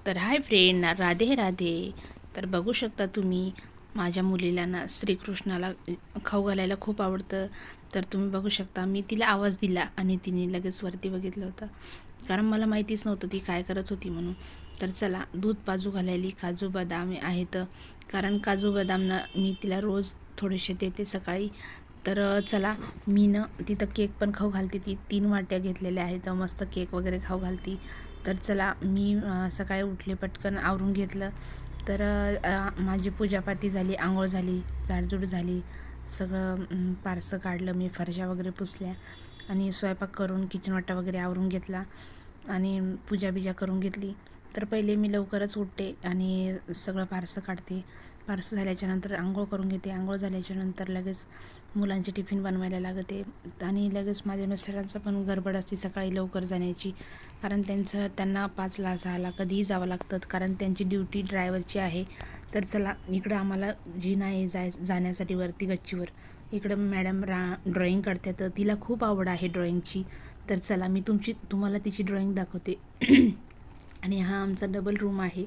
तर hi friend, Radhe Radhe. तर बघू शकता तुम्ही माझ्या मुलीला ना श्रीकृष्णाला खाऊ घालायला खूप आवडतं. तर तुम्ही बघू शकता मी तिला आवाज दिला आणि तिने लगेच वरती बघितलं होतं, कारण मला माहितीच नव्हतं ती काय करत होती म्हणून. तर चला दूध पाजू घालायली, काजू बदाम आहेत, कारण काजू बदामनं मी तिला रोज थोडेसे देते सकाळी. तर चला मी न तिथं केक पण खाऊ घालते. ती 3 वाट्या घेतलेल्या आहेत, मस्त केक वगैरे खाऊ घालती. तर चला मी सकाळी उठले, पटकन आवरून घेतलं. तर माझी पूजापाती झाली, आंघोळ झाली, झाडझूड झाली, सगळं पारसं काढलं, मी फरशा वगैरे पुसल्या आणि स्वयंपाक करून किचन वाटा वगैरे आवरून घेतला आणि पूजा बिजा करून घेतली. तर पहिले मी लवकरच उठते आणि सगळं पारसं काढते. पारसं झाल्याच्यानंतर आंघोळ करून घेते. आंघोळ झाल्याच्यानंतर लगेच मुलांचे टिफिन बनवायला लागते आणि लगेच माझ्या मिस्टरांचं पण गडबड असते सकाळी लवकर जाण्याची, कारण त्यांना 5ला 6ला कधीही जावं लागतं, कारण त्यांची ड्युटी ड्रायव्हरची आहे. तर चला इकडं आम्हाला जिना आहे जाण्यासाठी वरती गच्चीवर. इकडं मॅडम ड्रॉईंग काढते, तर तिला खूप आवड आहे ड्रॉईंगची. तर चला मी तुम्हाला तिची ड्रॉईंग दाखवते. आणि हा आमचा डबल रूम आहे.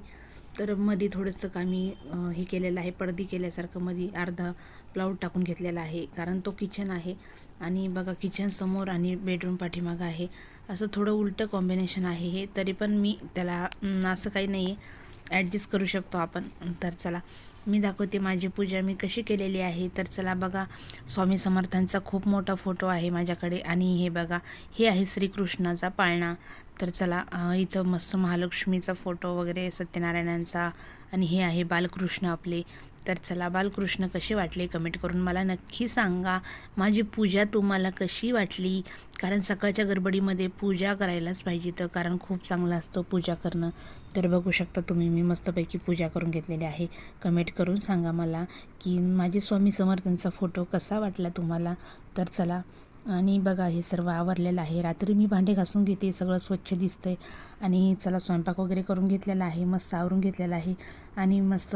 तर मध्ये थोडंसं मी हे केलेलं आहे, पडदी केल्यासारखं मध्ये अर्धा प्लाऊड टाकून घेतलेला आहे, कारण तो किचन आहे. आणि बघा किचन समोर आणि बेडरूम पाठीमागं आहे, असं थोडं उलटं कॉम्बिनेशन आहे हे. तरी पण मी त्याला असं काही नाही आहे, ॲडजस्ट करू शकतो आपण. तर चला मी दाखवते माझी पूजा मी कशी केलेली आहे. तर चला बघा, स्वामी समर्थांचा खूप मोठा फोटो आहे माझ्याकडे आणि हे बघा, हे आहे श्रीकृष्णाचा पाळणा. तर चला इथं मस्त महालक्ष्मीचा फोटो वगैरे, सत्यनारायणांचा, आणि हे आहे बालकृष्ण आपले. तर चला बालकृष्ण कसे वाटले कमेंट करून मला नक्की सांगा. माझी पूजा तुम्हाला कशी वाटली, कारण सकाळच्या गडबडीमध्ये पूजा करायलाच पाहिजे, तर कारण खूप चांगलं असतं पूजा करणं. तर बघू शकता तुम्ही मी मस्तपैकी पूजा करून घेतलेली आहे. कमेंट करून सांगा मला की माझे स्वामी समर्थांचा फोटो कसा वाटला तुम्हाला. तर चला, आणि बघा हे सर्व आवरलेलं आहे. रात्री मी भांडे घासून घेते, सगळं स्वच्छ दिसतंय. आणि चला स्वयंपाक वगैरे करून घेतलेला आहे, मस्त आवरून घेतलेला आहे. आणि मस्त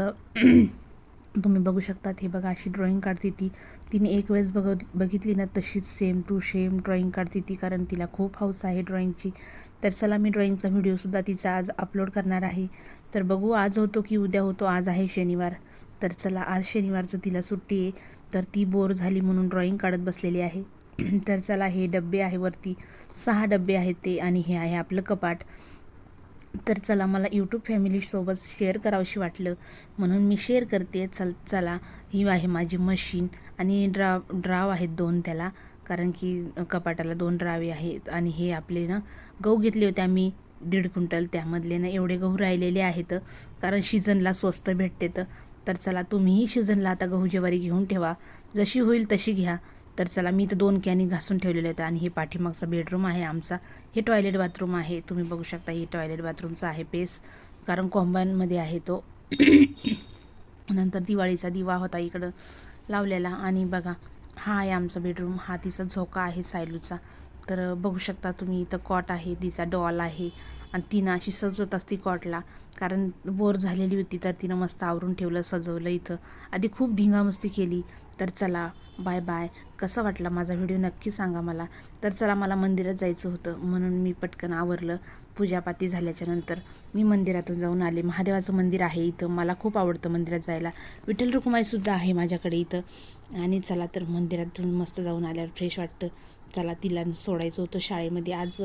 तुम्ही बघू शकतात, हे बघा अशी ड्रॉईंग काढते ती. तिने एक वेळेस बघितली ना तशीच सेम टू सेम ड्रॉईंग काढते ती, कारण तिला खूप हौस आहे ड्रॉईंगची. तर चला मी ड्रॉईंगचा व्हिडिओसुद्धा तिचा आज अपलोड करणार आहे. तर बघू आज होतो की उद्या होतो. आज आहे शनिवार. तर चला आज शनिवारचं तिला सुट्टी आहे, तर ती बोर झाली म्हणून ड्रॉईंग काढत बसलेली आहे. तर चला हे डब्बे आहे वरती, 6 डब्बे आहेत ते, आणि हे आहे आपलं कपाट. तर चला मला यूट्यूब फॅमिलीसोबत शेअर करावंशी वाटलं म्हणून मी शेअर करते. चला ही आहे माझी मशीन, आणि ड्राव आहेत 2 त्याला, कारण की कपाटाला 2 ड्रावे आहेत. आणि हे आपले ना गहू घेतले होते आम्ही 1.5 क्विंटल, त्यामधले ना एवढे गहू राहिलेले आहेत, कारण सीझनला स्वस्त भेटते. तर चला तुम्हीही सीझनला आता गहू ज्वारी घेऊन ठेवा, जशी होईल तशी घ्या. तर चला मी इथं 2 कॅनी घासून ठेवलेले आहेत. आणि हे पाठीमागचा बेडरूम आहे आमचा, हे टॉयलेट बाथरूम आहे. तुम्ही बघू शकता ही टॉयलेट बाथरूमचा आहे पेस, कारण कॉम्बाईनमध्ये आहे तो. नंतर दिवाळीचा दिवा होता इकडं लावलेला. आणि बघा हा आहे आमचा बेडरूम, हा तिचा झोका आहे सायलूचा. तर बघू शकता तुम्ही इथं कॉट आहे, तिचा डॉल आहे, आणि तिनं अशी सजवत असती कॉटला, कारण बोर झालेली होती. तर तिनं मस्त आवरून ठेवलं, सजवलं इथं. आधी खूप धिंगामस्ती केली. तर चला बाय बाय. कसा वाटला माझा व्हिडिओ नक्की सांगा मला. तर चला मला मंदिरात जायचं होतं म्हणून मी पटकन आवरलं. पूजापाती झाल्याच्या नंतर मी मंदिरातून जाऊन आले. महादेवाचं मंदिर आहे इथं, मला खूप आवडतं मंदिरात जायला. विठ्ठल रुक्माईसुद्धा आहे माझ्याकडे इथं. आणि चला तर मंदिरातून मस्त जाऊन आल्यावर फ्रेश वाटतं. चला तिला सोडायचं होतं शाळेमध्ये, आज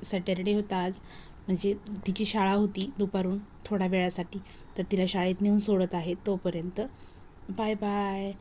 सॅटरडे होता आज, म्हणजे तिची शाळा होती दुपारून थोड्या वेळासाठी. तर तिला शाळेत नेऊन सोडत आहे. तोपर्यंत बाय बाय.